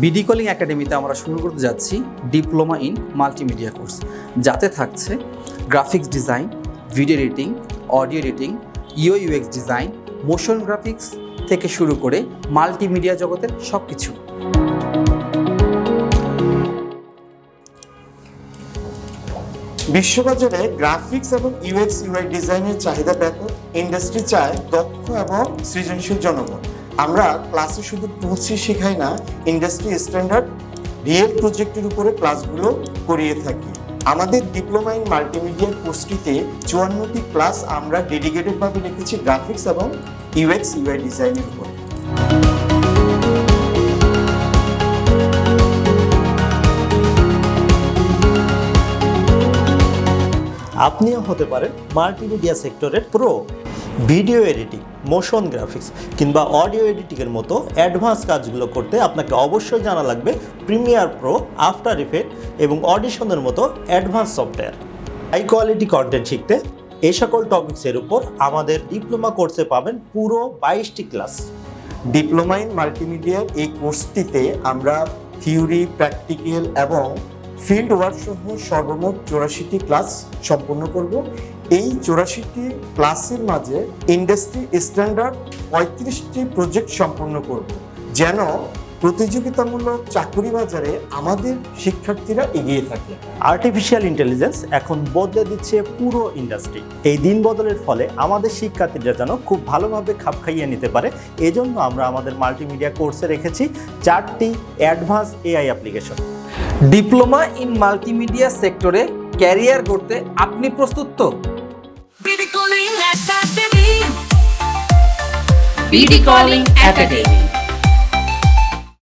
Bdcalling একাডেমিতে আমরা শুরু করতে যাচ্ছি ডিপ্লোমা ইন মাল্টিমিডিয়া কোর্স, যাতে থাকছে graphics design, video editing, audio editing, UX design, motion graphics থেকে শুরু করে মাল্টিমিডিয়া জগতের সব কিছু। বিশ্ববাজারে গ্রাফিক্স এবং ইউএক্স ইউআই ডিজাইনের চাহিদা ব্যাপক। ইন্ডাস্ট্রি চায় দক্ষ এবং সৃজনশীল জনগণ। আমরা ক্লাসে শুধু টুলসই শেখাই না, ইন্ডাস্ট্রি স্ট্যান্ডার্ড রিয়েল প্রজেক্টের উপরে ক্লাসগুলো করিয়ে থাকি। আমাদের ডিপ্লোমা ইন মাল্টিমিডিয়া কোর্সটিতে 54টি ক্লাস আমরা ডেডিকেটেডভাবে রেখেছি গ্রাফিক্স এবং ইউএক্স ইউআই ডিজাইনের উপর। আপনিও হতে পারেন মাল্টিমিডিয়া সেক্টরের pro. Video editing, motion graphics কিংবা অডিও এডিটিংয়ের মতো অ্যাডভান্স কাজগুলো করতে আপনাকে অবশ্যই জানা লাগবে প্রিমিয়ার প্রো, আফটার ইফেক্ট এবং অডিশনের মতো advance software. High quality content শিখতে এই সকল টপিক্সের উপর আমাদের ডিপ্লোমা কোর্সে পাবেন পুরো 22টি ক্লাস। ডিপ্লোমা ইন মাল্টিমিডিয়ার এই কোর্সটিতে আমরা থিওরি, প্র্যাকটিক্যাল এবং ফিল্ড ওয়ার্ক সহ সর্বমোট 84টি ক্লাস সম্পন্ন করব। এই 84টি ক্লাসের মাঝে ইন্ডাস্ট্রি স্ট্যান্ডার্ড 35টি প্রজেক্ট সম্পন্ন করব, যেন প্রতিযোগিতামূলক চাকরি বাজারে আমাদের শিক্ষার্থীরা এগিয়ে থাকে। আর্টিফিশিয়াল ইন্টেলিজেন্স এখন বদলে দিচ্ছে পুরো ইন্ডাস্ট্রি। এই দিন বদলের ফলে আমাদের শিক্ষার্থীরা যেন খুব ভালোভাবে খাপ খাইয়ে নিতে পারে, এজন্য আমরা আমাদের মাল্টিমিডিয়া কোর্সে রেখেছি 4টি advance AI application. Diploma in multimedia সেক্টরে ক্যারিয়ার গড়তে আপনি প্রস্তুত তো? Bdcalling Academy.